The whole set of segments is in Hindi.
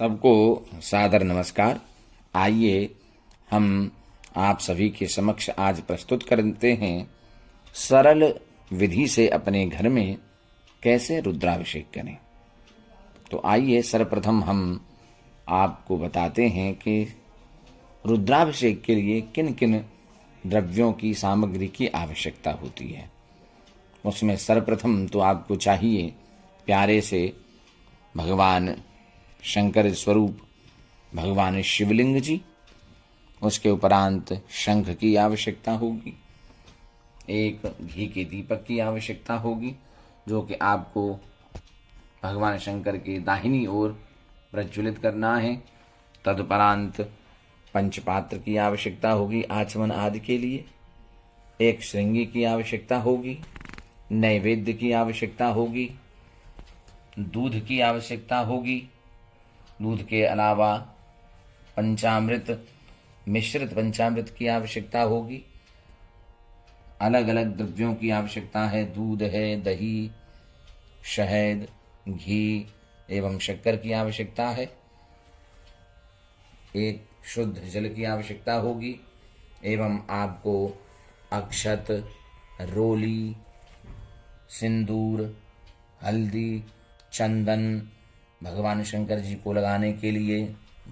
सबको सादर नमस्कार। आइए हम आप सभी के समक्ष आज प्रस्तुत करते हैं सरल विधि से अपने घर में कैसे रुद्राभिषेक करें। तो आइए सर्वप्रथम हम आपको बताते हैं कि रुद्राभिषेक के लिए किन किन द्रव्यों की सामग्री की आवश्यकता होती है। उसमें सर्वप्रथम तो आपको चाहिए प्यारे से भगवान शंकर स्वरूप भगवान शिवलिंग जी। उसके उपरांत शंख की आवश्यकता होगी, एक घी के दीपक की आवश्यकता होगी जो कि आपको भगवान शंकर के दाहिनी ओर प्रज्वलित करना है। तदुपरांत पंचपात्र की आवश्यकता होगी आचमन आदि के लिए, एक श्रृंगी की आवश्यकता होगी, नैवेद्य की आवश्यकता होगी, दूध की आवश्यकता होगी। दूध के अलावा पंचामृत, मिश्रित पंचामृत की आवश्यकता होगी। अलग अलग द्रव्यों की आवश्यकता है, दूध है, दही, शहद, घी एवं शक्कर की आवश्यकता है। एक शुद्ध जल की आवश्यकता होगी एवं आपको अक्षत, रोली, सिंदूर, हल्दी, चंदन, भगवान शंकर जी को लगाने के लिए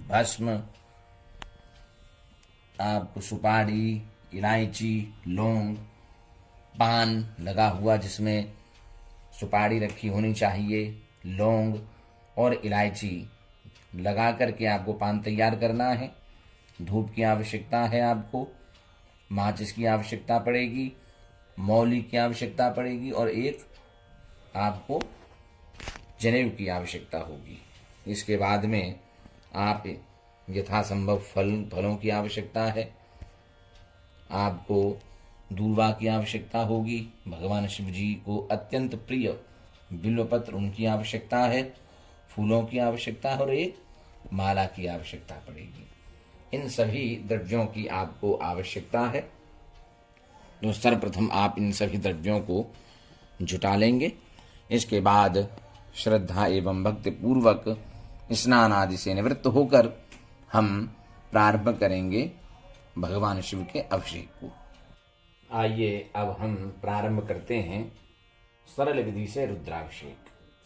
भस्म, आपको सुपारी, इलायची, लौंग, पान लगा हुआ जिसमें सुपारी रखी होनी चाहिए, लौंग और इलायची लगा करके आपको पान तैयार करना है। धूप की आवश्यकता है, आपको माचिस की आवश्यकता पड़ेगी, मौली की आवश्यकता पड़ेगी और एक आपको जनेऊ की आवश्यकता होगी। इसके बाद में आप यथासंभव फलों की आवश्यकता है, आपको दूर्वा की आवश्यकता होगी, भगवान शिव जी को अत्यंत प्रिय बिल्वपत्र उनकी आवश्यकता है, फूलों की आवश्यकता है और एक माला की आवश्यकता पड़ेगी। इन सभी द्रव्यों की आपको आवश्यकता है। तो सर्वप्रथम आप इन सभी द्रव्यों को जुटा लेंगे। इसके बाद श्रद्धा एवं भक्ति पूर्वक स्नान आदि से निवृत्त होकर हम प्रारंभ करेंगे भगवान शिव के अभिषेक को। आइए अब हम प्रारंभ करते हैं सरल विधि से रुद्राभिषेक।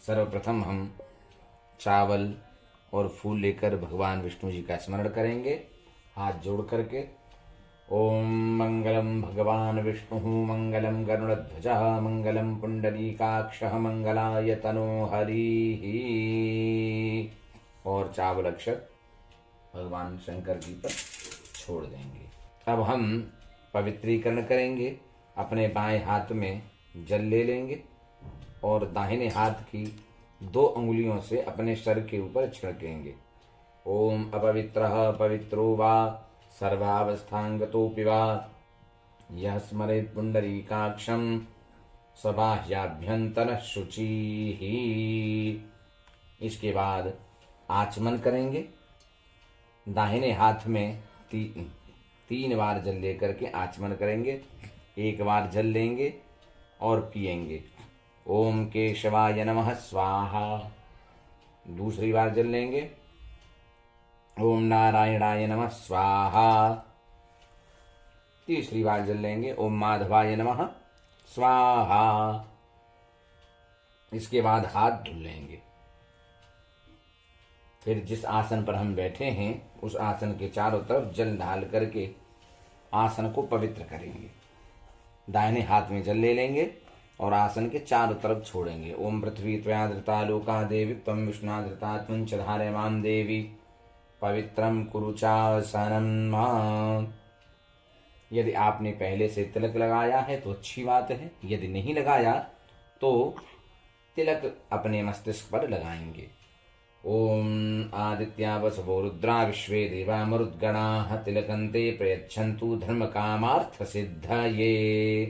सर्वप्रथम हम चावल और फूल लेकर भगवान विष्णु जी का स्मरण करेंगे हाथ जोड़ करके। ओम मंगलम भगवान विष्णु मंगलम गरुड़ध्वजः मंगलम पुंडरीकाक्षः मंगलाय तनोहरि। और चावल अक्षत भगवान शंकर जी पर छोड़ देंगे। अब हम पवित्रीकरण करेंगे। अपने बाएं हाथ में जल ले लेंगे और दाहिने हाथ की 2 अंगुलियों से अपने सर के ऊपर छिड़केंगे। ओम अपवित्रः पवित्रो वा सर्वावस्थांगतोऽपि वा यः स्मरेत् पुंडरीकाक्षं स बाह्याभ्यन्तरः शुचिः। इसके बाद आचमन करेंगे। दाहिने हाथ में 3 बार जल लेकर के आचमन करेंगे। एक बार जल लेंगे और पिएंगे। ओम केशवाय नमः स्वाहा। दूसरी बार जल लेंगे। ओम नारायणाय नमः स्वाहा। तीसरी बार जल लेंगे। ओम माधवाय नमः स्वाहा। इसके बाद हाथ धुल लेंगे। फिर जिस आसन पर हम बैठे हैं उस आसन के चारों तरफ जल डाल करके आसन को पवित्र करेंगे। दाहिने हाथ में जल ले लेंगे और आसन के चारों तरफ छोड़ेंगे। ओम पृथ्वी त्वया धृता लोका देवी त्वं विष्णुना धृता त्वं च धारयमां देवी पवित्रम कुरु चासनम्। यदि आपने पहले से तिलक लगाया है तो अच्छी बात है, यदि नहीं लगाया तो तिलक अपने मस्तिष्क पर लगाएंगे। ओम आदित्या वसवो रुद्रा विश्वे देवा मरुद्गणाः तिलकन्ते प्रयच्छन्तु धर्म कामार्थ सिद्धये।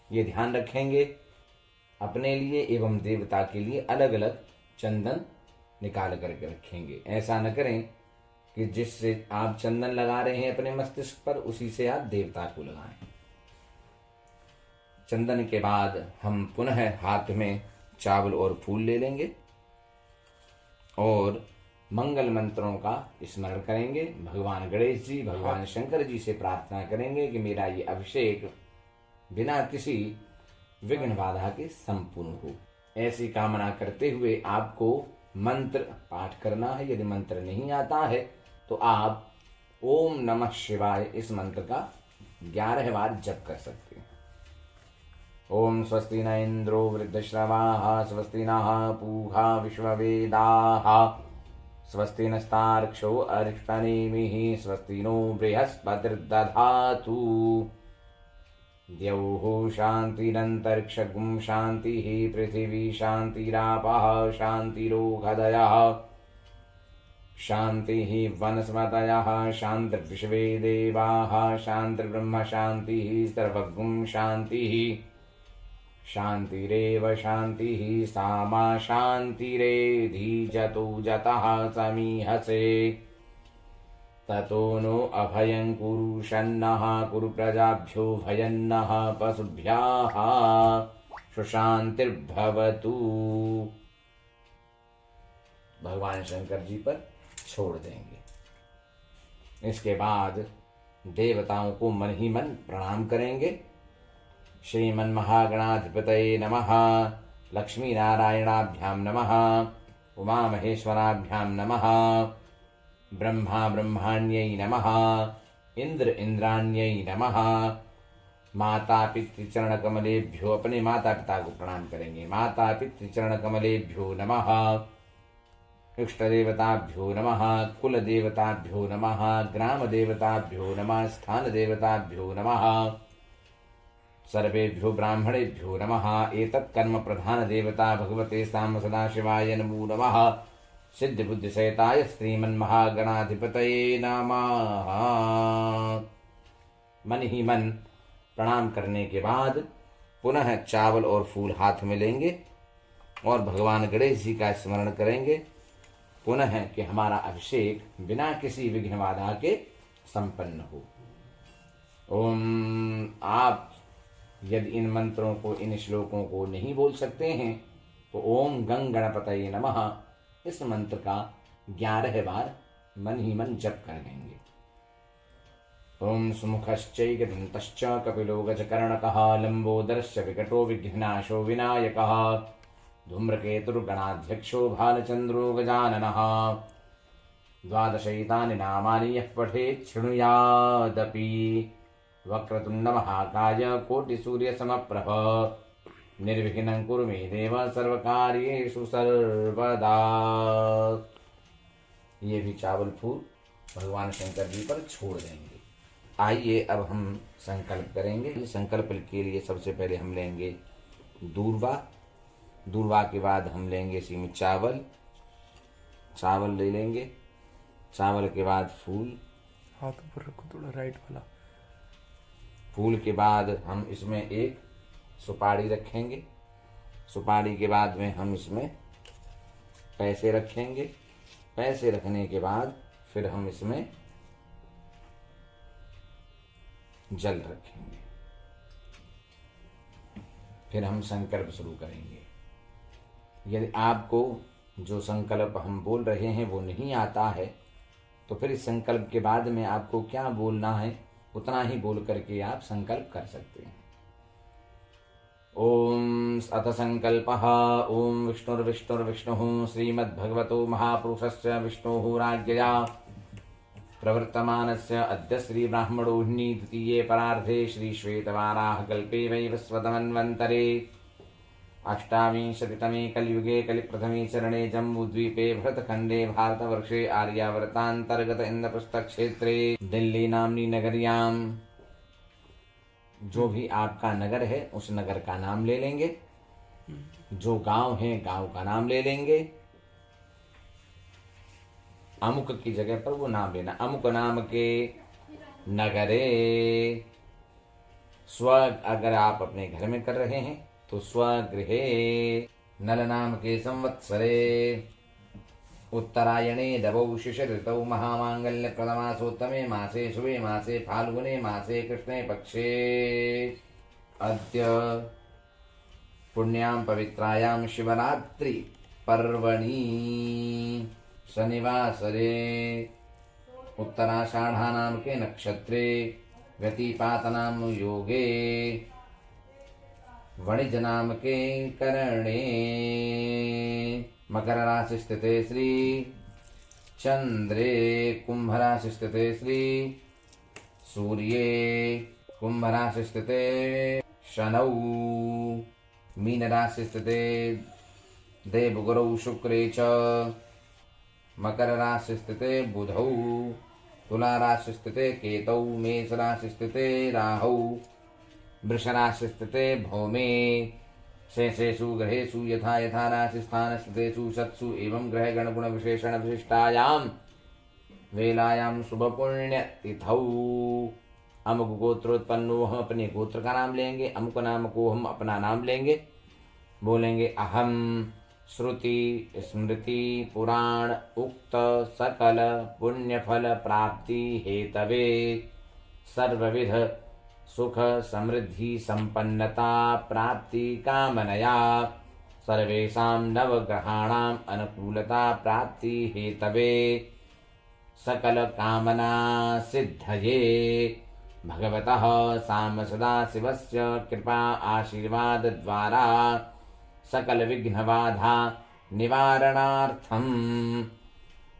ये ध्यान रखेंगे अपने लिए एवं देवता के लिए अलग अलग चंदन निकाल करके रखेंगे। ऐसा न करें कि जिससे आप चंदन लगा रहे हैं अपने मस्तिष्क पर उसी से आप देवता को लगाएं। चंदन के बाद हम पुनः हाथ में चावल और फूल ले लेंगे और मंगल मंत्रों का स्मरण करेंगे। भगवान गणेश जी, भगवान शंकर जी से प्रार्थना करेंगे कि मेरा ये अभिषेक बिना किसी विघ्न बाधा के संपूर्ण हो। ऐसी कामना करते हुए आपको मंत्र पाठ करना है। यदि मंत्र नहीं आता है तो आप ओम नमः शिवाय इस मंत्र का 11 बार जप कर सकते हैं। ओम स्वस्ति न इंद्रो वृद्धश्रवाः स्वस्ति नः पूषा विश्ववेदाः स्वस्ति नस्तार्क्ष्यो अरिष्टनेमिः स्वस्ति नो बृहस्पतिर्दधातु। द्यौः शान्तिरन्तरिक्षं शान्तिः पृथिवी शान्तिरापः शान्तिरोषधयः शान्तिः वनस्पतयः शान्तिर्विश्वे देवाः शान्तिर्ब्रह्म शान्तिः सर्वगुं शान्तिः शान्तिरेव शान्तिः सामा शान्तिरेधि जतो जतः समीहसे ततो नो अभयं कुरु शन्नः कुरु प्रजाभ्यो भयन्नः पशुभ्यः सुशान्तिर्भवतु। भगवान शंकर जी पर छोड़ देंगे। इसके बाद देवताओं को मन ही मन प्रणाम करेंगे। श्रीमन महागणाधिपतये नमः, लक्ष्मी नारायणाभ्याम नमः, उमा महेश्वराभ्याम नमः, ब्रह्मा ब्रह्माण्यै नमः, इंद्र इंद्राण्यै नमः। माता पितृचरण कमलेभ्यो, अपने माता पिता को प्रणाम करेंगे। माता पितृचरण कमलेभ्यो नमः, इष्ट देवताभ्यो नमः, कुल देवताभ्यो नमः, ग्राम देवताभ्यो नमः, स्थान देवताभ्यो नमः, सर्वेभ्यो ब्राह्मणेभ्यो नमः। एतत् कर्म प्रधान देवता भगवते साम सदाशिवाय नमो नमः। सिद्धि बुद्धि सहिताय श्रीमन्महागणाधिपतये नमः। मन ही मन प्रणाम करने के बाद पुनः चावल और फूल हाथ में लेंगे और भगवान गणेश जी का स्मरण करेंगे पुनः कि हमारा अभिषेक बिना किसी विघ्न बाधा के संपन्न हो। ओम, आप यदि इन मंत्रों को, इन श्लोकों को नहीं बोल सकते हैं तो ओम गंग गणपतये नमः इस मंत्र का 11 बार मन ही मन जप कर लेंगे। ओम सुमुखश्चैकदन्तश्च कपिलो गजकर्णकः लंबोदरश्च विकटो विघ्नाशो विनायकः धूम्रकेतुर्गणाध्यक्षो भालचन्द्रो गजाननः। 12 नामानि यः पठेत् शृणुयादपि वक्रतुण्ड महाकाय कोटिसूर्यसमप्रभ निर्विघ्नं कुरु मे देव सर्वकार्येषु सर्वदा। ये भी चावल फूल भगवान शंकर जी पर छोड़ देंगे। आइए अब हम संकल्प करेंगे। संकल्प के लिए सबसे पहले हम लेंगे दूर्वा। दूर्वा के बाद हम लेंगे इसी में चावल। चावल ले लेंगे। चावल के बाद फूल। हाथ ऊपर रखो थोड़ा, राइट वाला। फूल के बाद हम इसमें एक सुपारी रखेंगे। सुपारी के बाद में हम इसमें पैसे रखेंगे। पैसे रखने के बाद फिर हम इसमें जल रखेंगे। फिर हम संकल्प शुरू करेंगे। यदि आपको जो संकल्प हम बोल रहे हैं वो नहीं आता है तो फिर इस संकल्प के बाद में आपको क्या बोलना है उतना ही बोल करके आप संकल्प कर सकते हैं। ओम अथ संकल्पः। ओम विष्णुर्विष्णुर्विष्णुः श्रीमद्भगवतो महापुरुषस्य विष्णोः राज्ञया प्रवर्तमानस्य अद्य श्री ब्राह्मणोहिनी द्वितीये परार्धे श्री श्वेतवाराह कल्पे वैवस्वतमन्वन्तरे अष्टाविंशतितमे कलियुगे कलिप्रथमे चरणे जम्बूद्वीपे भरतखण्डे भारतवर्षे आर्यावर्तान्तर्गत इंद्रप्रस्थ क्षेत्रे दिल्ली नाम्नी नगर्यां, जो भी आपका नगर है उस नगर का नाम ले लेंगे। जो गांव है गांव का नाम ले लेंगे। अमुक की जगह पर वो नाम लेना। अमुक नाम के नगरे स्व, अगर आप अपने घर में कर रहे हैं तो स्वगृहे नल नाम के संवत्सरे उत्तरायणे दवौ शिशिर ऋतौ महामांगल्य प्रथमासोत्तमे मासे शुभे मासे फाल्गुने मासे कृष्णे पक्षे अद्य पुण्यां पवित्रायां शिवरात्रि पर्वणि शनिवासरे उत्तराषाढ़ानाम के नक्षत्रे व्यतिपातनाम योगे वणिज नाम के करणे मकर राशि स्थिते श्री चंद्रे कुंभ राशि स्थिते श्री सूर्ये कुंभ राशि स्थिते शनौ मीन राशि स्थिते देवगुरौ शुक्रे च मकर राशि स्थिते बुधौ तुला राशि स्थिते केतौ मेष राशि स्थिते राहौ वृष राशि स्थिते भौमे शेषेषु ग्रहेषु यथा यथा राशि स्थान स्थितेषु शत्सु एवं ग्रह गण गुण विशेषण विशिष्टायां वेलायां शुभ पुण्य तिथौ अमुक गोत्रोत्पन्नो हम अपने गोत्र का नाम लेंगे, अमुक नाम को हम अपना नाम लेंगे, बोलेंगे अहम श्रुति स्मृति पुराण उक्त सकल पुण्य फल प्राप्ति हेतवे सर्वविध सुख समृद्धि संपन्नता प्राप्ति कामनया सर्वेषां नवग्रहाणां अनुकूलता प्राप्ति हेतवे सकल कामना सिद्धये भगवतः साम सदाशिवस्य कृपा आशीर्वाद द्वारा सकल विघ्न बाधा निवारणार्थम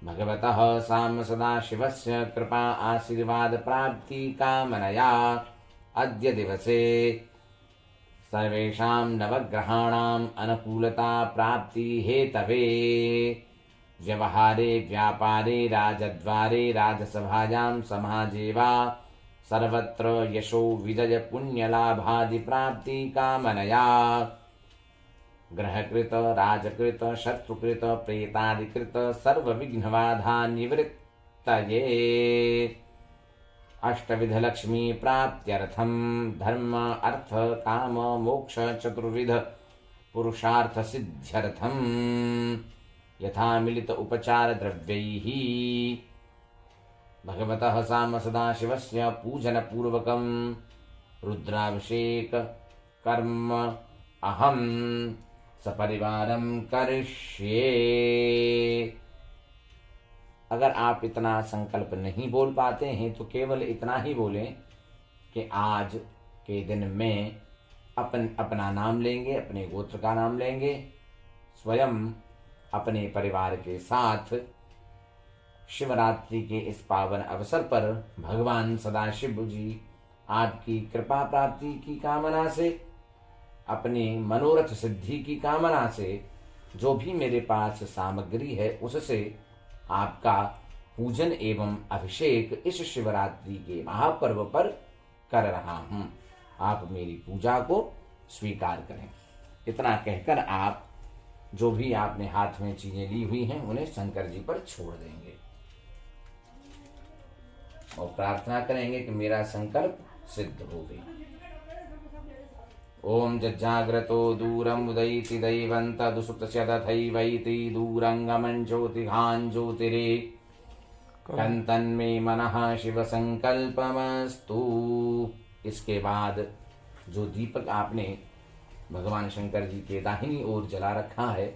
भगवतः साम सदाशिवस्य कृपा आशीर्वाद प्राप्ति कामनया अद्य दिवसे सर्वेषां नवग्रहाणाम् अनुकूलता प्राप्ति हेतवे व्यवहारे व्यापारे राजद्वारे राजसभायां समाजे वा सर्वत्र यशो विजय पुण्यलाभादि प्राप्ति कामनया ग्रहकृत राजकृत शत्रुकृत प्रेतादिकृत सर्वविघ्नबाधा निवृत्तये अष्टविध लक्ष्मी प्राप्त्यर्थं धर्म अर्थ काम मोक्ष चतुर्विध पुरुषार्थ सिद्ध्यर्थं यथा मिलित उपचार द्रव्यैः भगवतः साम सदाशिवस्य पूजन पूर्वकं रुद्राभिषेक कर्म अहं सपरिवारं करिष्ये। अगर आप इतना संकल्प नहीं बोल पाते हैं तो केवल इतना ही बोलें कि आज के दिन में अपना नाम लेंगे, अपने गोत्र का नाम लेंगे, स्वयं अपने परिवार के साथ शिवरात्रि के इस पावन अवसर पर भगवान सदाशिव जी आपकी कृपा प्राप्ति की कामना से, अपने मनोरथ सिद्धि की कामना से जो भी मेरे पास सामग्री है उससे आपका पूजन एवं अभिषेक इस शिवरात्रि के महापर्व पर कर रहा हूँ। आप मेरी पूजा को स्वीकार करें। इतना कहकर आप जो भी आपने हाथ में चीजें ली हुई हैं उन्हें शंकर जी पर छोड़ देंगे और प्रार्थना करेंगे कि मेरा संकल्प सिद्ध हो गई। ओम जज्जाग्रतो दूरम उदयति दैवंत दुसुप्तस्य तथैवैति दूरंगमं ज्योतिघान ज्योतिरे कंतन्मे मनः शिव संकल्पमस्तु। इसके बाद जो दीपक आपने भगवान शंकर जी के दाहिनी ओर जला रखा है,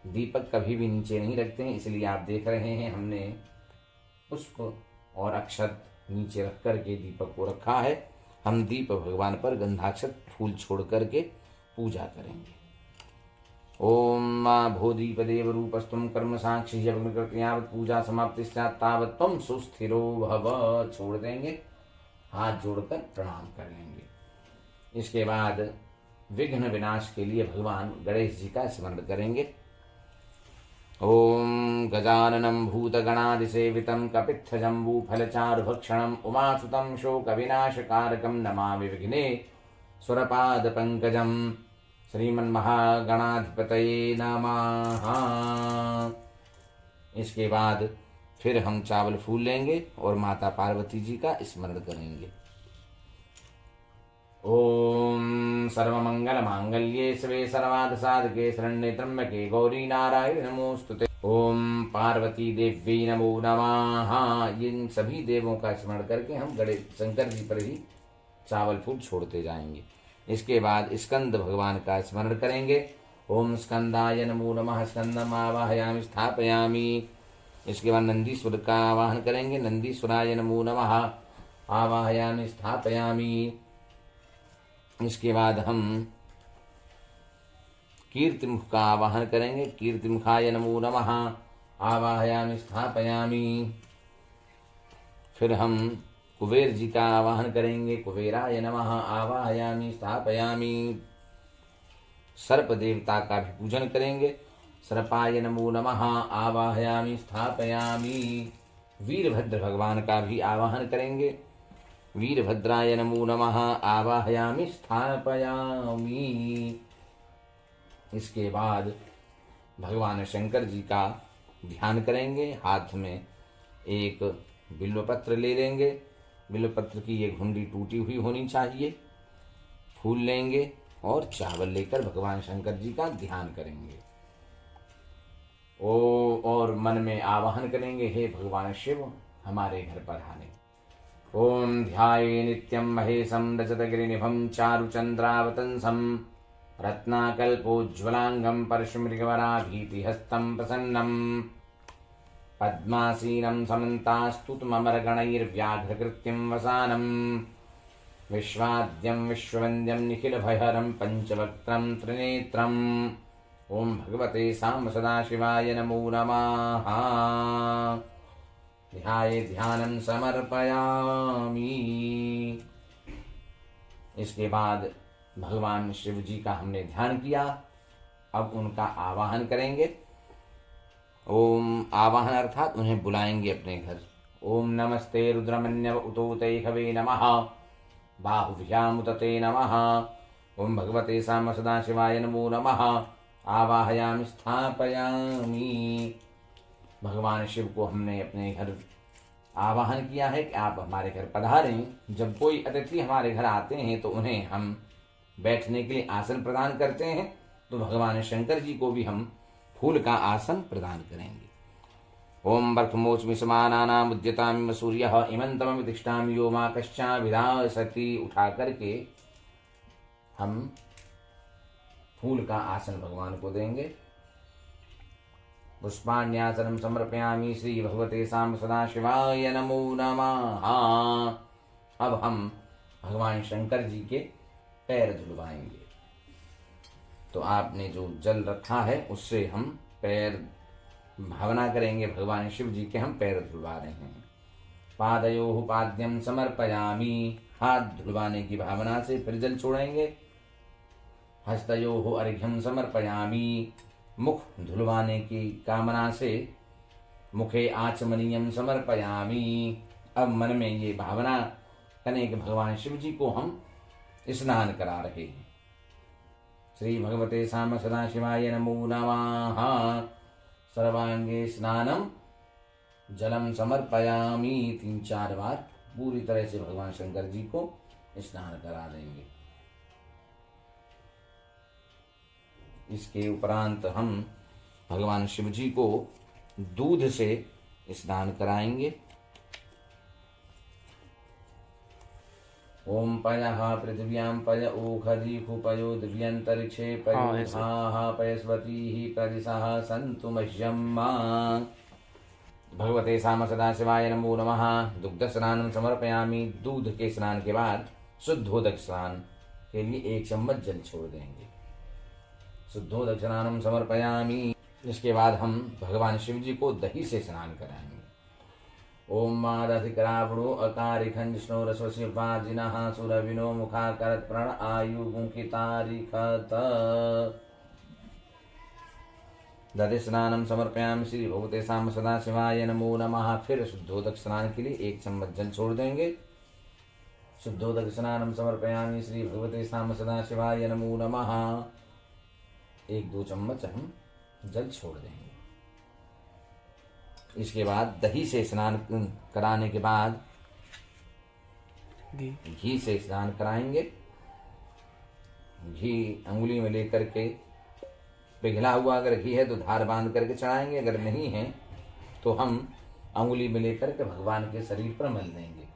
दीपक कभी भी नीचे नहीं रखते हैं, इसलिए आप देख रहे हैं हमने पुष्प और अक्षत नीचे रख करके दीपक को रखा है। हम दीप भगवान पर गंधाक्षत फूल छोड़ करके पूजा करेंगे। ओम मां भूदीप देव रूपस्तुम कर्म साक्षी यावत पूजा समाप्ति तावत त्वं सुस्थिरो भव। छोड़ देंगे, हाथ जोड़कर प्रणाम कर लेंगे। इसके बाद विघ्न विनाश के लिए भगवान गणेश जी का स्मरण करेंगे। ओम गजाननं भूतगणादिसेवितं कपित्थजम्बूफलचारुभक्षणं उमासुतं शोकविनाशकारकं नमामि विघ्नेश्वरपादपङ्कजं श्रीमन्महागणाधिपतये नमः। इसके बाद फिर हम चावल फूल लेंगे और माता पार्वती जी का स्मरण करेंगे। ओम सर्वमंगल मांगल्ये शिवे सर्वार्थसाधके शरण्ये त्र्यंबके गौरी नारायणी नमोस्तुते। ओम पार्वती देवी नमो नमः। इन सभी देवों का स्मरण करके हम गणेश शंकर जी पर ही चावल फूल छोड़ते जाएंगे। इसके बाद स्कंद भगवान का स्मरण करेंगे। ओम स्कंदाय नमो नमः। स्कंदम आवाहयामि स्थापयामि इसके बाद नंदीश्वर का आवाहन करेंगे। नंदीश्वराय नमो नमः आवाहयामि स्थापयामि। इसके बाद हम कीर्तिमुख का आवाहन करेंगे। कीर्तिमुखाय नमो नमः आवाहयामि स्थापयामि। फिर हम कुबेर जी का आवाहन करेंगे। कुबेराय नमः आवाहयामि स्थापयामि। सर्प देवता का भी पूजन करेंगे। सर्पाय नमो नमः आवाहयामि स्थापयामि। वीरभद्र भगवान का भी आवाहन करेंगे। वीरभद्राय नमो नमः आवाहयामि स्थापयामि। इसके बाद भगवान शंकर जी का ध्यान करेंगे। हाथ में एक बिल्वपत्र ले लेंगे। बिल्वपत्र की ये घुंडी टूटी हुई होनी चाहिए। फूल लेंगे और चावल लेकर भगवान शंकर जी का ध्यान करेंगे। और मन में आवाहन करेंगे, हे भगवान शिव हमारे घर पर आने। ओम ध्याये नित्यं महेशं रजतगिरिनिभं चारुचंद्रावतंसं रत्नाकल्पोज्ज्वलांगं परशुमृगवराभीतिहस्तं प्रसन्नं पद्मासीनं समन्तास्तुतममरगणैर्व्याघ्रकृत्यं वसानं विश्वाद्यं विश्ववन्द्यं निखिलभयहरं पंचवक्त्रं त्रिनेत्रम्। ओम भगवते साम सदाशिवाय नमो नमः। ध्याये ध्यानं समर्पयामि। इसके बाद भगवान शिव जी का हमने ध्यान किया। अब उनका आवाहन करेंगे। ओम आवाहन अर्थात उन्हें बुलाएंगे अपने घर। ओम नमस्ते रुद्रमन्यव उतोते हवे नमः बाहुभ्यामुदते नमः। ओम भगवते साम सदाशिवाय नमो नमः आवाहयामि स्थापयामि। भगवान शिव को हमने अपने घर आवाहन किया है कि आप हमारे घर पधारें। जब कोई अतिथि हमारे घर आते हैं तो उन्हें हम बैठने के लिए आसन प्रदान करते हैं, तो भगवान शंकर जी को भी हम फूल का आसन प्रदान करेंगे। ओम बर्खमोचमि समानानाम उद्यतामि सूर्यः इमन्तमि तिष्ठामि यो मा कश्चा विधासति। उठा करके हम फूल का आसन भगवान को देंगे। पुष्पान्यासनं समर्पयामि श्री भगवते साम सदाशिवाय नमो नमः। अब हम भगवान शंकर जी के पैर धुलवाएंगे। तो आपने जो जल रखा है उससे हम पैर भावना करेंगे, भगवान शिव जी के हम पैर धुलवा रहे हैं। पादयोः पाद्यं समर्पयामि। हाथ धुलवाने की भावना से फिर जल छोड़ेंगे। हस्तयोः अर्घ्यं समर्पयामि। मुख धुलवाने की कामना से मुखे आचमनीयं समर्पयामि। अब मन में ये भावना करें कि भगवान शिव जी को हम स्नान करा रहे हैं। श्री भगवते साम सदाशिवाय नमो नमः। सर्वांगे स्नानम जलम समर्पयामि। 3-4 बार पूरी तरह से भगवान शंकर जी को स्नान करा देंगे। इसके उपरांत हम भगवान शिव जी को दूध से स्नान कराएंगे। ओम पयः पृथिव्यां पय ओखदीखु पयो दिव्यंतरिक्षे पयो धाः पयस्वतीः प्रदिशः सन्तु मह्यम्। भगवते साम सदाशिवाय नमो नमः। दुग्ध स्नानं समर्पयामि। दूध के स्नान के बाद शुद्धोदक स्नान के लिए 1 चम्मच जल छोड़ देंगे। शुद्धोदक स्नानं समर्पयामि। इसके बाद हम भगवान शिव जी को दही से स्नान कराएंगे। ओम मादधिकरावणो अकारिखंजस्नो रसवशिवाजिनः सुरविनो मुखाकरत् प्रण आयुगुंकितारिखत। दधि स्नानं समर्पयामि श्री भगवते साम सदाशिवाय नमो नमः। फिर शुद्धोदक स्नान के लिए 1 चम्मच जल छोड़ देंगे। शुद्धोदक स्नानं समर्पयामि श्री भगवते साम सदाशिवाय नमो नमः। 1-2 चम्मच हम जल छोड़ देंगे। इसके बाद दही से स्नान कराने के बाद घी से स्नान कराएंगे। घी अंगुली में लेकर के पिघला हुआ अगर घी है तो धार बांध करके चढ़ाएंगे, अगर नहीं है तो हम अंगुली में लेकर के भगवान के शरीर पर मल देंगे।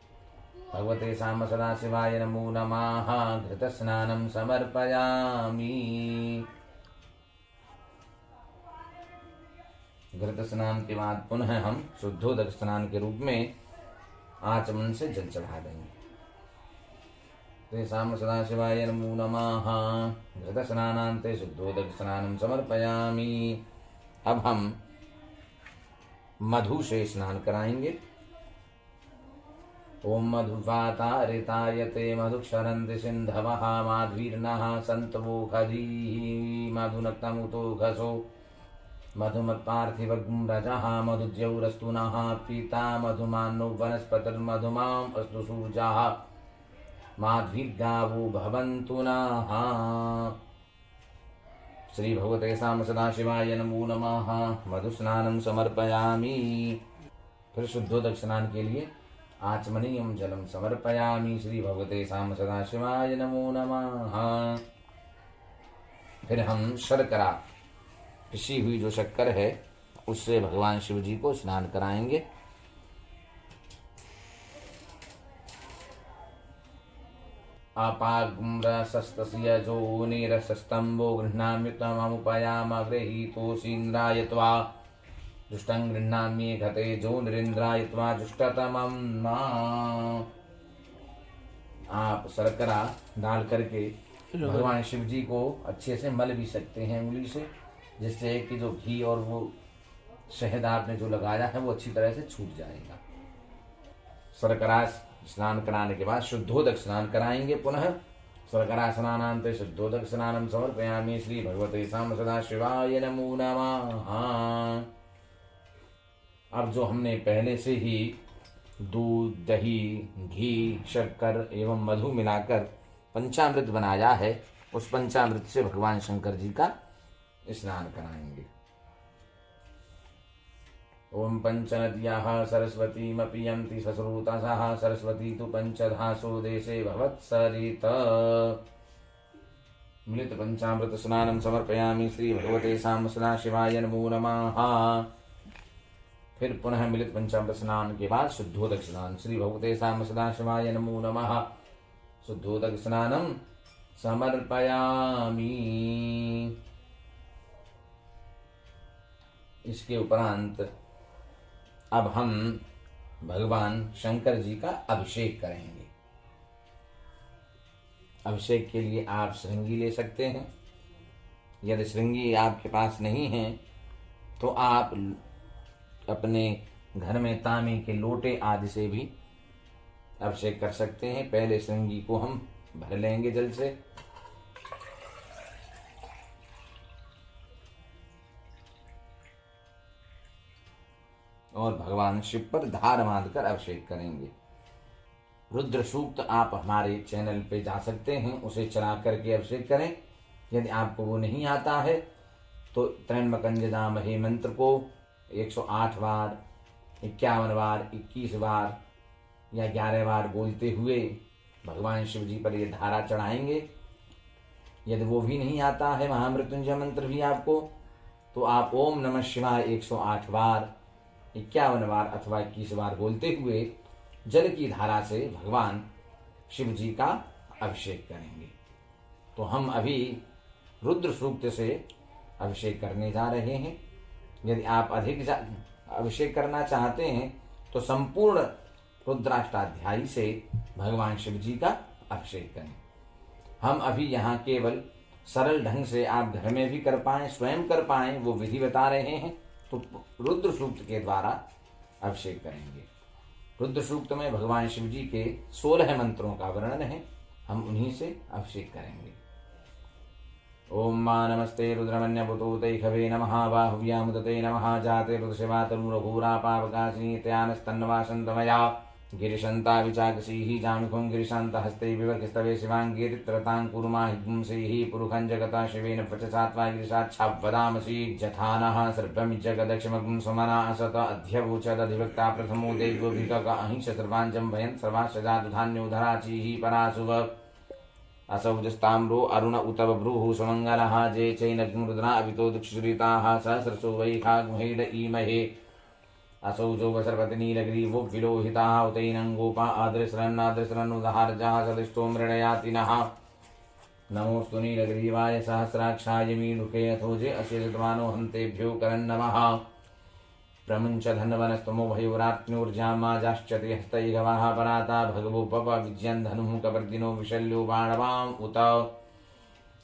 भगवते साम सदाशिवाय नमो नमः। घृत स्नानं समर्पयामि। घृत स्नान के बाद पुनः हम शुद्धोदक स्नान के रूप में आचमन से जल चढ़ा देंगे। तेषां सदाशिवाय नमो नमः। घृत स्नानान्ते शुद्धोदक स्नानं समर्पयामि। अब हम मधु से स्नान कराएंगे। ओम मधुवातारिताय ते मधुक्षरन्ति सिन्धवः माध्वीर्नः सन्तवो खदी मधुनक्तमुतो घसो मधुमत्पार्थिवं रजः मधुद्यौरस्तु नः पीता मधुमानो वनस्पतिर्मधुमाम् अस्तु सूर्यः माध्वीर्गावो भवन्तु नः। श्री भगवते साम सदाशिवाय नमो नमः। मधुस्नानं समर्पयामि। फिर शुद्धोदक स्नान के लिए आचमनीयं जलम समर्पयामि। श्री भगवते साम सदाशिवाय नमो नमः। फिर हम शर्करा, पिसी हुई जो शक्कर है, उससे भगवान शिव जी को स्नान कराएंगे। अपाग्रसस्तस्य जो नीरसस्तंभो गृह्णाम्युतममुपयाम गृहीतोऽसीन्द्राय त्वा जुष्टं गृह्णाम्ये घते जो नरेन्द्राय त्वा जुष्टतमं मां। आप शर्करा डाल करके भगवान शिव जी को अच्छे से मल भी सकते हैं उंगली से, जिससे कि जो घी और वो शहद आपने जो लगाया है वो अच्छी तरह से छूट जाएगा। शर्करा स्नान कराने के बाद शुद्धोदक स्नान कराएंगे। पुनः शर्करा स्नानान्ते शुद्धोदक स्नानं समर्पयामि। श्री भगवते साम सदाशिवाय नमो नमः। अब जो हमने पहले से ही दूध, दही, घी, शक्कर एवं मधु मिलाकर पंचामृत बनाया है, उस पंचामृत से भगवान शंकर जी का स्नान कराएंगे। ओम पंचनद्याः सरस्वतीमपि यन्ति सस्रोतसः सरस्वती तु पंचधासो देशे भवत्सरित। मिलित पंचामृत स्नानं समर्पयामि। श्री भगवते साम सदाशिवाय नमो नमः। फिर पुनः मिलित पंचामृत स्नान के बाद शुद्धोदक स्नान। श्री भगवते साम सदाशिवाय नमो नमः। शुद्धोदक स्नानं समर्पयामि। इसके उपरांत अब हम भगवान शंकर जी का अभिषेक करेंगे। अभिषेक के लिए आप श्रृंगी ले सकते हैं। यदि श्रृंगी आपके पास नहीं है तो आप अपने घर में तांबे के लोटे आदि से भी अभिषेक कर सकते हैं। पहले श्रृंगी को हम भर लेंगे जल से। और भगवान शिव पर धार बांधकर अभिषेक करेंगे। रुद्र सूक्त आप हमारे चैनल पे जा सकते हैं, उसे चला करके अभिषेक करें। यदि आपको वो नहीं आता है तो त्र्यंबकंजदामहे मंत्र को 108 बार, 51 बार, 21 बार या 11 बार बोलते हुए भगवान शिव जी पर ये धारा चढ़ाएंगे। यदि वो भी नहीं आता है, महामृत्युंजय मंत्र भी आपको, तो आप ओम नमः शिवाय 108 बार, 51 बार अथवा 21 बार बोलते हुए जल की धारा से भगवान शिव जी का अभिषेक करेंगे। तो हम अभी रुद्र सूक्त से अभिषेक करने जा रहे हैं। यदि आप अधिक अभिषेक करना चाहते हैं तो संपूर्ण रुद्राष्टाध्यायी से भगवान शिव जी का अभिषेक करें। हम अभी यहाँ केवल सरल ढंग से आप घर में भी कर पाएं, स्वयं कर पाएं, वो विधि बता रहे हैं। तो रुद्र सूक्त के द्वारा अभिषेक करेंगे। रुद्र सूक्त में भगवान शिव जी के 16 मंत्रों का वर्णन है, हम उन्हीं से अभिषेक करेंगे। ओम मा नमस्ते रुद्रमन्यपुतोते खवे नमः बाहुव्यामुदते नमः जाते रुद्रशिवा तरुरघूरा पावकाशिनीत्यानस्तन्नवासन्तमया गिरिशन्ता विचाकसीः जामिखुं गिरिशान्तहस्ते विवर्गस्तवे शिवाङ्गीरित्रतां कुरुमाहिंसेः पुरुखं जगता शिवेन वचसात्वा गिरिशाच्छावदामसि जथानः सर्वं जगदक्षमग्ं सुमना असत अध्यवोचदधिवक्ता प्रथमो देवोभिकक अहिंस सर्वाञ्चं भयन् सर्वाश्चजातुधान्योधराचीः पराशुव असौजस्ताम्रो अरुण उत बभ्रुः सुमङ्गलः जे चैनग्ं रुद्रा अवितो दुक्षुरिताः सहस्रसो वैखाग्महेड ईमहे असौजो वसर्पतिनीलग्रीवो विलोहिताः उतैनं गोपा आदृशरन्नादृशरन्नुदहारजाः सदिष्टो मृडयातिनः नमोऽस्तु नीलग्रीवाय सहस्राक्षाय मीढुके अथोजे अशेषमानो हन्तेभ्यो करन्नमः प्रमुञ्च धन्वनस्तमो भयोरात्म्योर्जामाजाश्चते हस्तैर्गवाः पराता भगवो पव विज्यन् धनुः कपर्दिनो विशल्यो बाणवाम् उत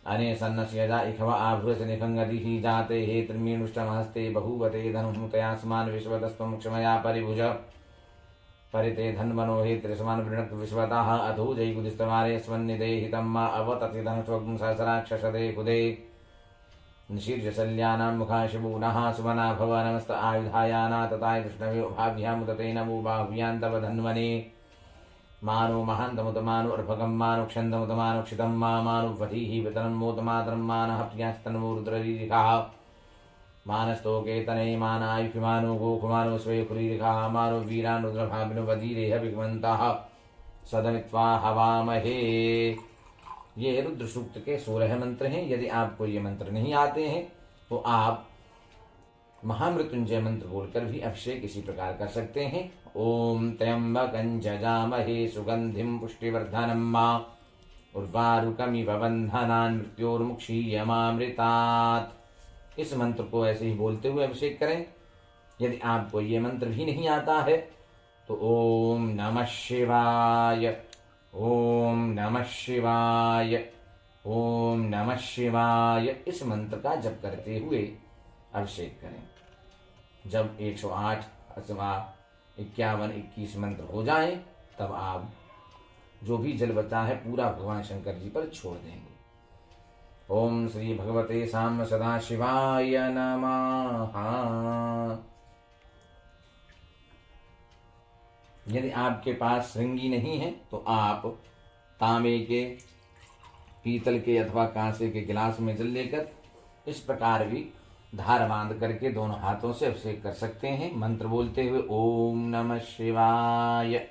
अने सन्नस्य यदा इखव आभृत निखङ्गदिः जाते हे त्रिमीणुष्टमहस्ते बहुवते धनुः तयास्मान् विश्वतस्त्वं क्षमया परिभुज परिते धन्वनो हे त्रिस्मान् वृणक् विश्वतः अधो जयकुदिस्तमारे स्वन्निदेहितं मा अवतति धनुष्वग्ं सहस्राक्षसदे कुदे निशीर्षशल्यानां मुखाशिबूनः सुमना भव नमस्त आयुधायाना तताय कृष्णवे भाभ्यामुदते नमो बाहुव्यां तव धन्वने मानो महान्तमुतमानो अर्भगं मानो क्षन्दमुतमानो क्षितं मानो वधीः वितरन्मोतमातरं मानः प्रियास्तन्मो रुद्ररीरिकाः मानस्तोकेतने मानायुषिमानो गोकुमानो स्वेकुरीरिकाः मानो वीरान् रुद्रभाविनो वधीरेह विग्मन्तः सदमित्वा हवामहे। ये रुद्र सूक्त के 16 मंत्र हैं। यदि आपको ये मंत्र नहीं आते हैं तो आप महामृत्युंजय मंत्र बोलकर भी अभिषेक इसी प्रकार कर सकते हैं। ओम त्र्यंबकं जजामहे सुगंधिं पुष्टिवर्धनम् उर्वारुकमिव बन्धनान् मृत्योर्मुक्षीयमामृतात्। इस मंत्र को ऐसे ही बोलते हुए अभिषेक करें। यदि आपको ये मंत्र भी नहीं आता है तो ओम नमः शिवाय, ओम नमः शिवाय, ओम नमः शिवाय इस मंत्र का जप करते हुए अभिषेक करें। जब 108 अथवा 51, 21 मंत्र हो जाएं तब आप जो भी जल बचा है पूरा भगवान शंकर जी पर छोड़ देंगे। ओम श्री भगवते साम्ब सदा शिवाय नमः। यदि आपके पास श्रृंगी नहीं है तो आप तांबे के, पीतल के अथवा कांसे के गिलास में जल लेकर इस प्रकार भी धार बांध करके दोनों हाथों से अभिषेक कर सकते हैं मंत्र बोलते हुए ओम नमः शिवाय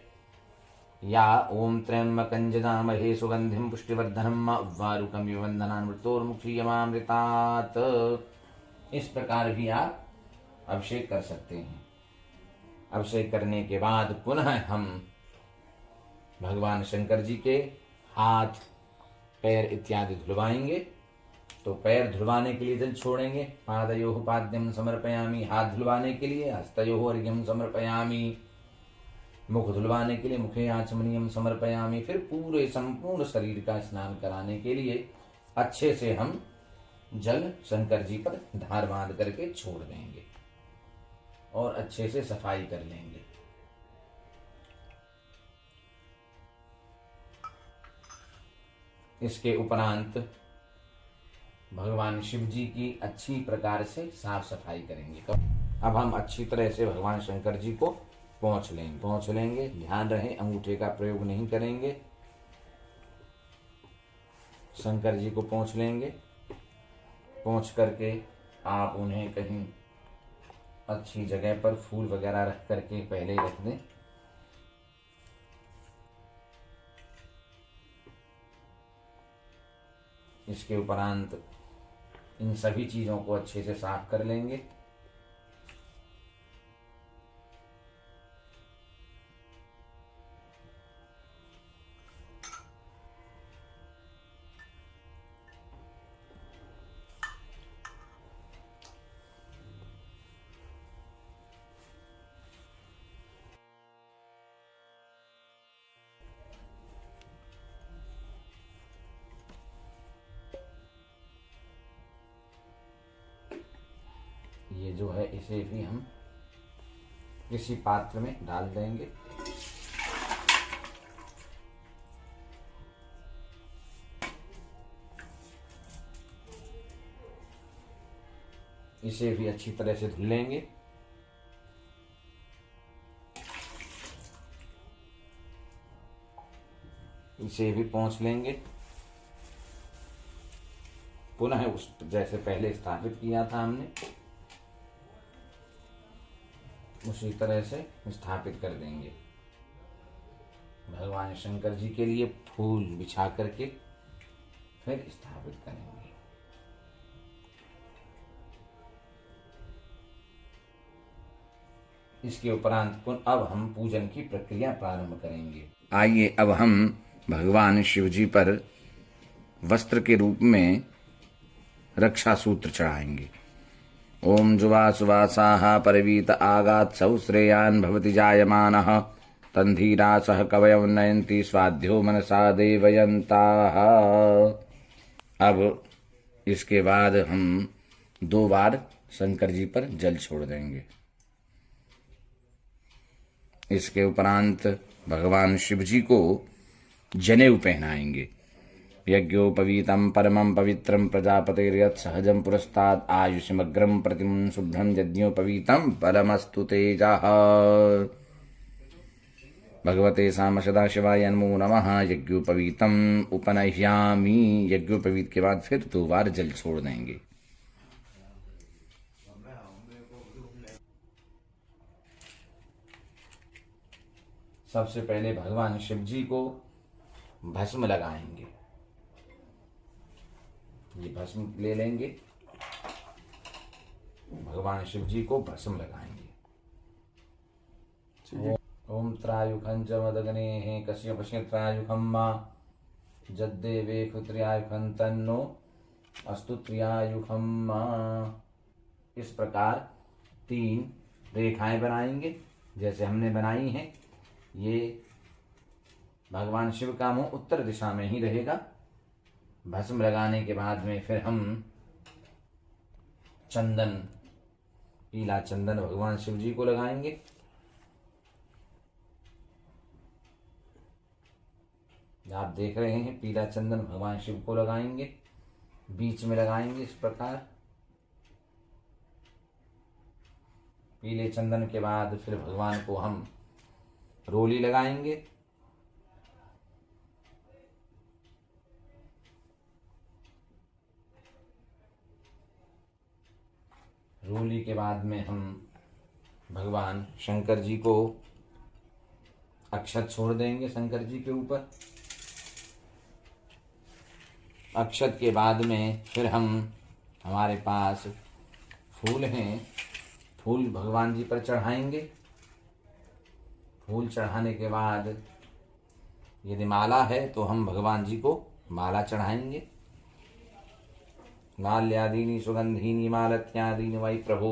या ओम त्र्यंबकं जजामहे सुगंधिं पुष्टिवर्धनम् उर्वारुकमिव बन्धनान् मृत्योर्मुक्षीयमामृतात्। इस प्रकार भी आप अभिषेक कर सकते हैं। अभिषेक करने के बाद पुनः हम भगवान शंकर जी के हाथ, पैर इत्यादि धुलवाएंगे। तो पैर धुलवाने के लिए जल छोड़ेंगे। पादयोः पाद्यं समर्पयामि, हाथ धुलवाने के लिए हस्तयोः अर्घ्यं समर्पयामि, मुख धुलवाने के लिए मुखे आचमनीयम समर्पयामि। फिर पूरे संपूर्ण शरीर का स्नान कराने के लिए अच्छे से हम जल शंकर जी पर धार बांध करके छोड़ देंगे और अच्छे से सफाई कर लेंगे। इसके उपरांत भगवान शिव जी की अच्छी प्रकार से साफ सफाई करेंगे। अब हम अच्छी तरह से भगवान शंकर जी को पोंछ लेंगे। ध्यान रहे अंगूठे का प्रयोग नहीं करेंगे। शंकर जी को पोंछ लेंगे। पोंछ करके आप उन्हें कहीं अच्छी जगह पर फूल वगैरह रख करके पहले ही रख दें। इसके उपरांत इन सभी चीजों को अच्छे से साफ कर लेंगे। ये जो है इसे भी हम किसी पात्र में डाल देंगे। इसे भी अच्छी तरह से धुल लेंगे। इसे भी पोंछ लेंगे। पुनः उस जैसे पहले स्थापित किया था हमने उसी तरह से स्थापित कर देंगे। भगवान शंकर जी के लिए फूल बिछा करके फिर स्थापित करेंगे। इसके उपरांत अब हम पूजन की प्रक्रिया प्रारंभ करेंगे। आइए अब हम भगवान शिव जी पर वस्त्र के रूप में रक्षा सूत्र चढ़ाएंगे। ओम जुवा सुवासाः परवीत आगात् सौश्रेयान् भवति जायमानः तन्धीरा सह कवयं नयन्ति स्वाध्यो मनसा देवयन्ताः। अब इसके बाद हम 2 बार शंकर जी पर जल छोड़ देंगे। इसके उपरांत भगवान शिव जी को जनेऊ पहनाएंगे। यज्ञोपवीतम परमं पवित्रं प्रजापतेर्यत् सहजं पुरस्तात् आयुषमग्रं प्रतिमं शुभ्रं यज्ञोपवीतम परमस्तु तेजः। भगवते साम सदाशिवाय नमो नमः। यज्ञोपवीतम उपनह्यामि। यज्ञोपवीत के बाद फिर 2 बार जल छोड़ देंगे। सबसे पहले भगवान शिव जी को भस्म लगाएंगे। ये भस्म ले लेंगे, भगवान शिव जी को भस्म लगाएंगे। ओम त्रायुखं च मदग्नेः कश्यपस्य त्रायुखं मा जद्देवे क्षुत्रियायुखं तन्नो अस्तु त्रियायुखं मा। इस प्रकार 3 रेखाएं बनाएंगे जैसे हमने बनाई हैं। ये भगवान शिव का मुंह उत्तर दिशा में ही रहेगा। भस्म लगाने के बाद में फिर हम चंदन, पीला चंदन भगवान शिव जी को लगाएंगे। आप देख रहे हैं पीला चंदन भगवान शिव को लगाएंगे, बीच में लगाएंगे इस प्रकार। पीले चंदन के बाद फिर भगवान को हम रोली लगाएंगे। रोली के बाद में हम भगवान शंकर जी को अक्षत छोड़ देंगे शंकर जी के ऊपर। अक्षत के बाद में फिर हम, हमारे पास फूल हैं, फूल भगवान जी पर चढ़ाएंगे। फूल चढ़ाने के बाद यदि माला है तो हम भगवान जी को माला चढ़ाएंगे। माल्यादीनि सुगंधीनि मालत्यादीनि वै प्रभो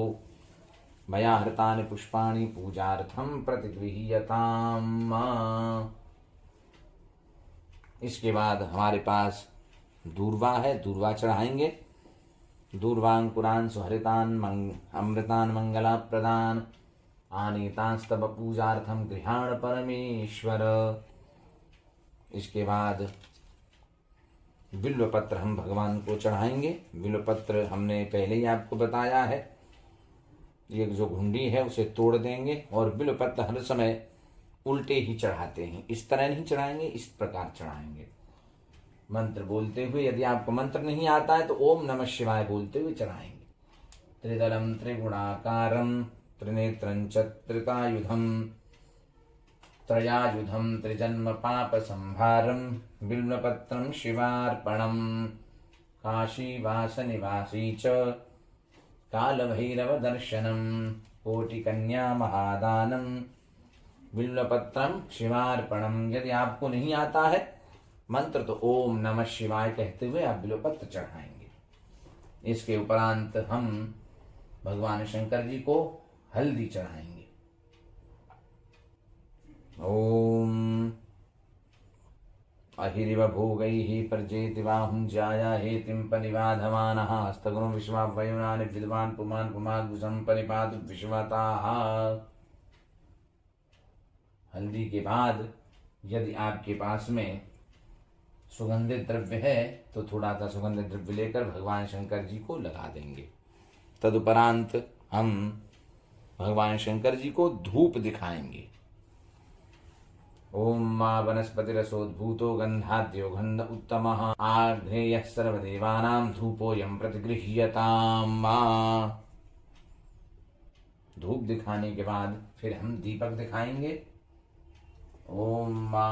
मया हृतानि पुष्पाणि पूजार्थं प्रतिगृह्यताम्। इसके बाद हमारे पास दूर्वा है, दूर्वा चढ़ाएंगे। दूर्वांकुरान् सुहृतान् अमृतान् मंगलाप्रदान् आनीतांस्तव पूजार्थं गृहाण परमेश्वर। इसके बाद बिल्वपत्र हम भगवान को चढ़ाएंगे। बिल्वपत्र हमने पहले ही आपको बताया है, एक जो घुंडी है उसे तोड़ देंगे और बिल्वपत्र हर समय उल्टे ही चढ़ाते हैं। इस तरह नहीं चढ़ाएंगे, इस प्रकार चढ़ाएंगे मंत्र बोलते हुए। यदि आपको मंत्र नहीं आता है तो ओम नमः शिवाय बोलते हुए चढ़ाएंगे। त्रिदलम त्रिगुणाकारम त्रिनेत्रं च त्रितायुधम त्रयायुधम त्रिजन्म पाप संहारम बिल्वपत्रं शिवार्पणम काशीवास निवासी च कालभैरव दर्शनम कोटिकन्या महादानम बिल्वपत्रं शिवार्पणम। यदि आपको नहीं आता है मंत्र तो ओम नमः शिवाय कहते हुए आप बिल्वपत्र चढ़ाएंगे। इसके उपरांत हम भगवान शंकर जी को हल्दी चढ़ाएंगे। ओम अहिरिव भोगैः पर्जेति बाहुं जाया हेतिं परिबाधमानः हस्तगुणं विश्वावयुनानि विद्वान् पुमान् पुमाद्भुजं परिपातु विश्वताः। हल्दी के बाद यदि आपके पास में सुगंधित द्रव्य है तो थोड़ा सा सुगंधित द्रव्य लेकर भगवान शंकर जी को लगा देंगे। तदुपरांत हम भगवान शंकर जी को धूप दिखाएंगे। ओम मा वनस्पतिरसोद्भूतो गंधाद्यो गंध उत्तमः आघ्रेयः सर्वदेवानां धूपोऽयं प्रतिगृह्यताम्। धूप दिखाने के बाद फिर हम दीपक दिखाएंगे। ओम मा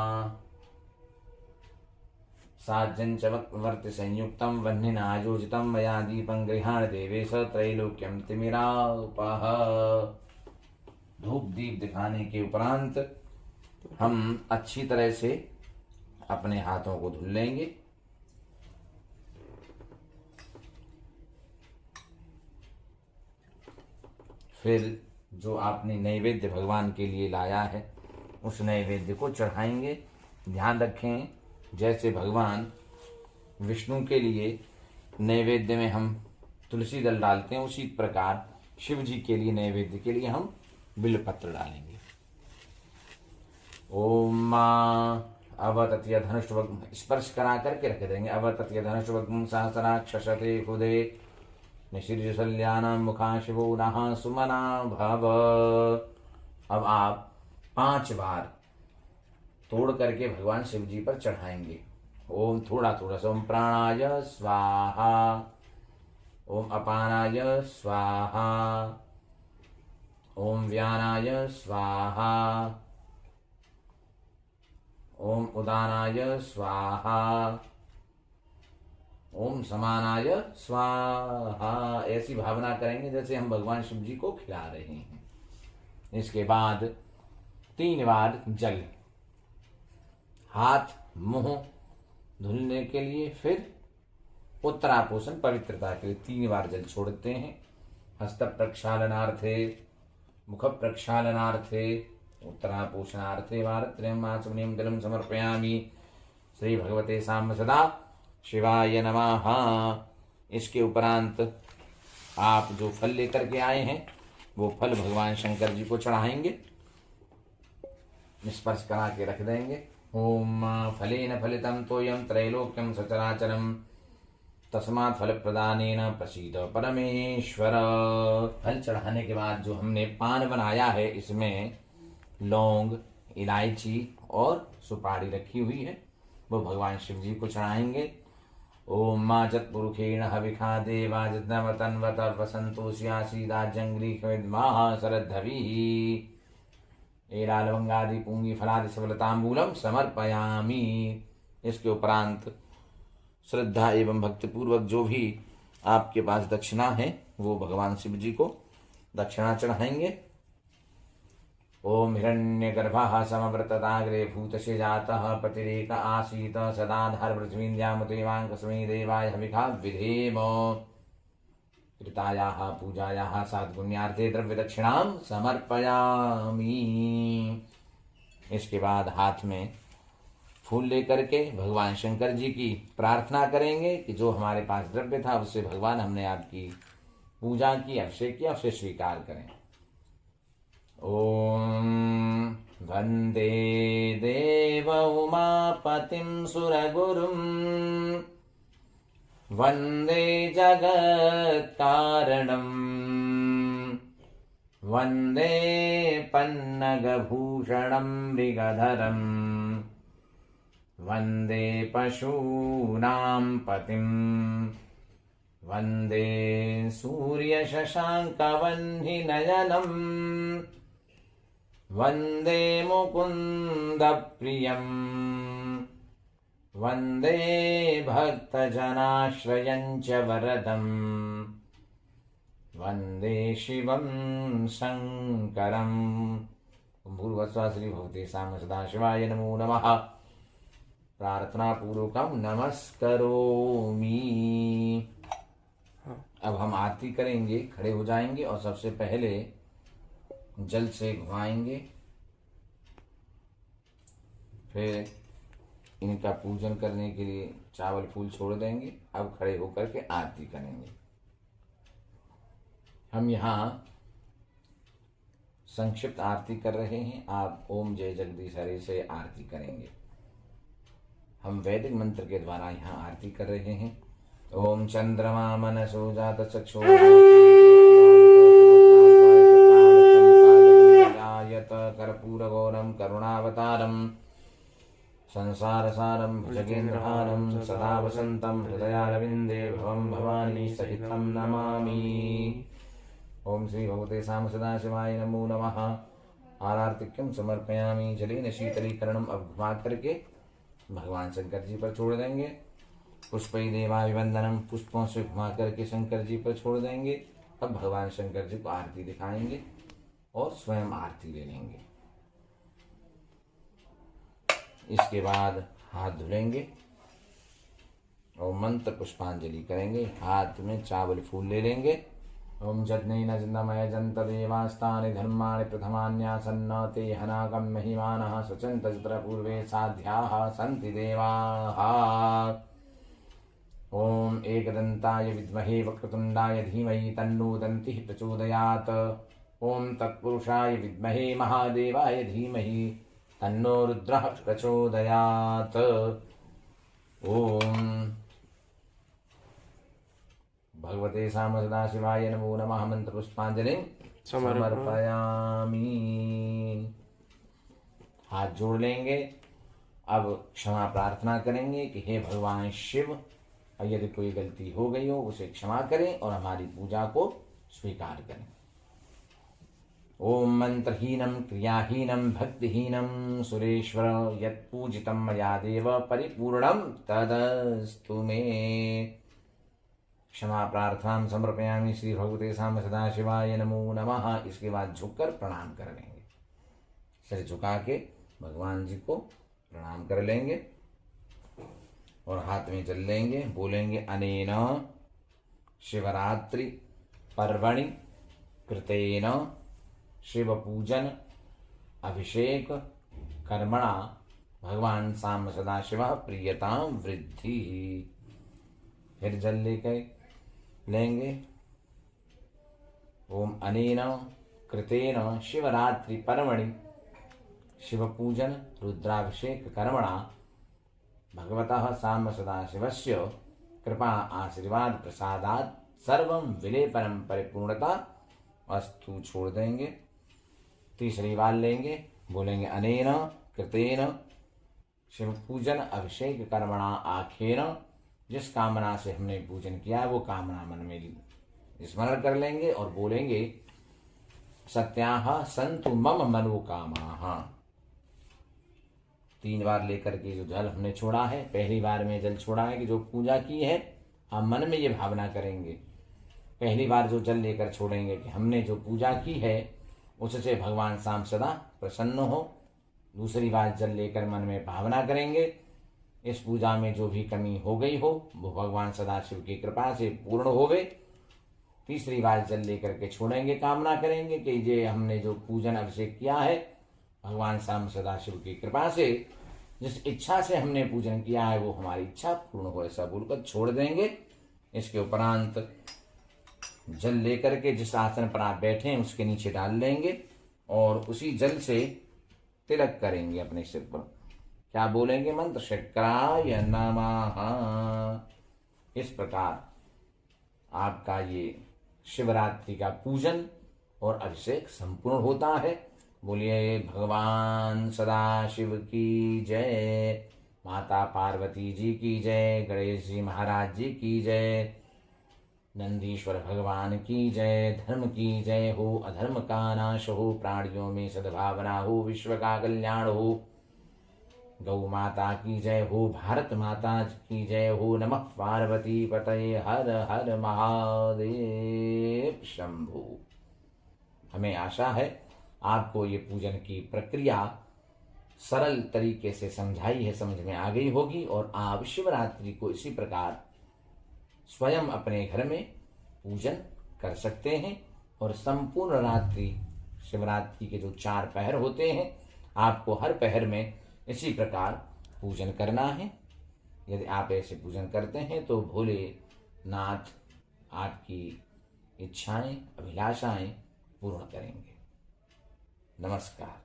साज्जं च वर्ति संयुक्तं वह्निना योजितं मया दीपं गृहाण देवेश त्रैलोक्यं तिमिरापः। धूप दीप दिखाने के उपरांत हम अच्छी तरह से अपने हाथों को धुल लेंगे। फिर जो आपने नैवेद्य भगवान के लिए लाया है उस नैवेद्य को चढ़ाएंगे। ध्यान रखें, जैसे भगवान विष्णु के लिए नैवेद्य में हम तुलसी दल डालते हैं, उसी प्रकार शिव जी के लिए नैवेद्य के लिए हम बिल्वपत्र डालेंगे। ओम मां अवतत्य धनुष्वग्म, स्पर्श करा करके रख देंगे। अवतत्य धनुष्वग्म सहस्राक्षते खुदे निशीर्षल्यानां मुखा शिवो नः सुमना भव। अब आप 5 बार तोड़ करके भगवान शिव जी पर चढ़ाएंगे। ओम थोड़ा थोड़ा सा। ओम प्राणाय स्वाहा, ओम अपानाय स्वाहा, ओम व्यानाय स्वाहा, ओम उदानाय स्वाहा, ओम समानाय स्वाहा। ऐसी भावना करेंगे जैसे हम भगवान शिव जी को खिला रहे हैं। इसके बाद 3 बार जल, हाथ मुंह धुलने के लिए, फिर उत्तरापोषण पवित्रता के लिए 3 बार जल छोड़ते हैं। हस्त प्रक्षालनार्थे, मुख प्रक्षालनार्थे, उत्तरापोषणार्थे वारत्रयम् आचमनीयं जलं समर्पयामि। श्री भगवते साम्ब सदा शिवाय नमः। इसके उपरांत आप जो फल लेकर के आए हैं वो फल भगवान शंकर जी को चढ़ाएंगे। स्पर्श करा के रख देंगे। ओम फलेन फलितं तोयं त्रैलोक्यं सचराचरं तस्मात् फल प्रदानेन प्रसीद परमेश्वर। फल चढ़ाने के बाद जो हमने पान बनाया है इसमें लौंग, इलायची और सुपारी रखी हुई है, वो भगवान शिव जी को चढ़ाएंगे। ओम माँ चतपुरुषेण हविखा देवा जन्मतन्वत वसंतोष्यासीदा जंगली विद्मः शरद्धवी एलालवंगादि पूंगी फलादि सबलतांबूलम समर्पयामि। इसके उपरांत श्रद्धा एवं भक्ति पूर्वक जो भी आपके पास दक्षिणा है वो भगवान शिव जी को दक्षिणा चढ़ाएंगे। ओम हिरण्यगर्भः समवर्तताग्रे भूतस्य जातः पतिरेक आसीत सदा धर्मृथ्वीन्द्यामुदेवाङ्कस्मै देवाय हविखा विधेम। कृतायाः पूजायाः साद्गुण्यार्थे द्रव्यदक्षिणां समर्पयामि। इसके बाद हाथ में फूल लेकर के भगवान शंकर जी की प्रार्थना करेंगे कि जो हमारे पास द्रव्य था उससे भगवान हमने आपकी पूजा की, अभिषेक किया, उसे स्वीकार करें। ओम वंदे देव उमापतिं सुरगुरुं वंदे जगत्कारणं वंदे पन्नगभूषणं मृगधरं वंदे पशूनां पतिं वंदे सूर्यशशाङ्कवह्निनयनं वंदे मुकुन्दप्रियं वंदे भक्तजनाश्रयं च वरदं वंदे शिवं शङ्करं। भूर्भुवस्सुवः श्री भगवते साम्ब सदाशिवाय नमो नमः। प्रार्थना पूर्वकम नमस्करोमि। अब हम आरती करेंगे, खड़े हो जाएंगे और सबसे पहले जल से घुमाएंगे, फिर इनका पूजन करने के लिए चावल फूल छोड़ देंगे। अब खड़े होकर के आरती करेंगे। हम यहाँ संक्षिप्त आरती कर रहे हैं, आप ओम जय जगदीश हरे से आरती करेंगे। हम वैदिक मंत्र के द्वारा यहाँ आरती कर रहे हैं। ओम चंद्रमा मनसो जात चक्षो कर्पूरगौरम करुणावतारम संसारसारं भुजगेन्द्रहारं सदा वसन्तं हृदयारविन्दे भवं भवानी सहितं नमामि। ओम श्री भगवते साम्ब सदाशिवाय नमो नमः। आरार्तिक्यं समर्पयामि। जलेन शीतलीकरणम्। अब घुमा करके भगवान शंकर जी पर छोड़ देंगे। पुष्पै देवाभिवंदनम। पुष्पों से घुमा करके शंकर जी पर छोड़ देंगे। अब भगवान शंकर जी को आरती दिखाएंगे और स्वयं आरती ले लेंगे। इसके बाद हाथ धुलेंगे और मंत्र पुष्पांजलि करेंगे। हाथ में चावल फूल ले लेंगे ओम जज्ञेन जन्मय जन्त देवास्तानि धर्माणि प्रथमान्यासन्न ते हनाकं महिमानः सचन्त तत्र पूर्वे साध्याः सन्ति देवाः। ओम एकदन्ताय विद्महे वक्रतुण्डाय धीमहि तन्नो दन्तिः प्रचोदयात्। ओम तत्पुरुषाय विद्महे महादेवाय धीमहि तन्नो रुद्रः प्रचोदयात्। ओम भगवते साम सदाशिवाय नमो नमः। मंत्र पुष्पांजलि समर्पयामि। हाथ जोड़ लेंगे। अब क्षमा प्रार्थना करेंगे कि हे भगवान शिव, यदि कोई गलती हो गई हो उसे क्षमा करें और हमारी पूजा को स्वीकार करें। ओम मंत्रहीनम क्रियाहीनम भक्तिहीनम सुरेश्वर यत्पूजितम मया देव परिपूर्णम तदस्तु मे। क्षमा प्रार्थना समर्पयामि। श्री भगवते साम सदाशिवाय नमो नमः। इसके बाद झुककर प्रणाम कर लेंगे। सिर झुका के भगवान जी को प्रणाम कर लेंगे और हाथ में जल लेंगे। बोलेंगे अनेन शिवरात्रि पर्वणि कृतेन शिव पूजन अभिषेक कर्मणा भगवान साम सदाशिव प्रियताम वृद्धि। फिर जल लेकर लेंगे। ओम अनेन कृतेन शिवरात्रि पर्वणि शिव पूजन रुद्राभिषेक कर्मणा भगवतः साम सदाशिवस्य कृपा आशीर्वाद प्रसादात् सर्वं विलेपनम परिपूर्णता अस्तु। छोड़ देंगे। तीसरी बार लेंगे। बोलेंगे अनेन कृतेन शिव पूजन अभिषेक कर्मणा आखेन। जिस कामना से हमने पूजन किया है वो कामना मन में स्मरण कर लेंगे और बोलेंगे सत्याः सन्तु मम मनोकामाः। 3 बार लेकर के जो जल हमने छोड़ा है, पहली बार में जल छोड़ा है कि जो पूजा की है हम मन में ये भावना करेंगे। पहली बार जो जल लेकर छोड़ेंगे कि हमने जो पूजा की है उससे भगवान साम सदा प्रसन्न हो। दूसरी बार जल लेकर मन में भावना करेंगे इस पूजा में जो भी कमी हो गई हो वो भगवान सदाशिव की कृपा से पूर्ण होवे। तीसरी बार जल लेकर के छोड़ेंगे, कामना करेंगे कि ये हमने जो पूजन अभिषेक किया है भगवान साम सदाशिव की कृपा से जिस इच्छा से हमने पूजन किया है वो हमारी इच्छा पूर्ण हो, ऐसा बोलकर छोड़ देंगे। इसके उपरांत जल लेकर के जिस आसन पर आप बैठे हैं उसके नीचे डाल लेंगे और उसी जल से तिलक करेंगे अपने सिर पर। क्या बोलेंगे? मंत्र शक्राय नमः। इस प्रकार आपका ये शिवरात्रि का पूजन और अभिषेक संपूर्ण होता है। बोलिए भगवान सदाशिव की जय, माता पार्वती जी की जय, गणेश जी महाराज जी की जय, नंदीश्वर भगवान की जय, धर्म की जय हो, अधर्म का नाश हो, प्राणियों में सद्भावना हो, विश्व का कल्याण हो, गौ माता की जय हो, भारत माता की जय हो। नमः पार्वती पतये हर हर महादेव शंभु। हमें आशा है आपको ये पूजन की प्रक्रिया सरल तरीके से समझाई है, समझ में आ गई होगी और आप शिवरात्रि को इसी प्रकार स्वयं अपने घर में पूजन कर सकते हैं और संपूर्ण रात्रि शिवरात्रि के जो 4 पहर होते हैं आपको हर पहर में इसी प्रकार पूजन करना है। यदि आप ऐसे पूजन करते हैं तो भोलेनाथ आपकी इच्छाएं अभिलाषाएं पूर्ण करेंगे। नमस्कार।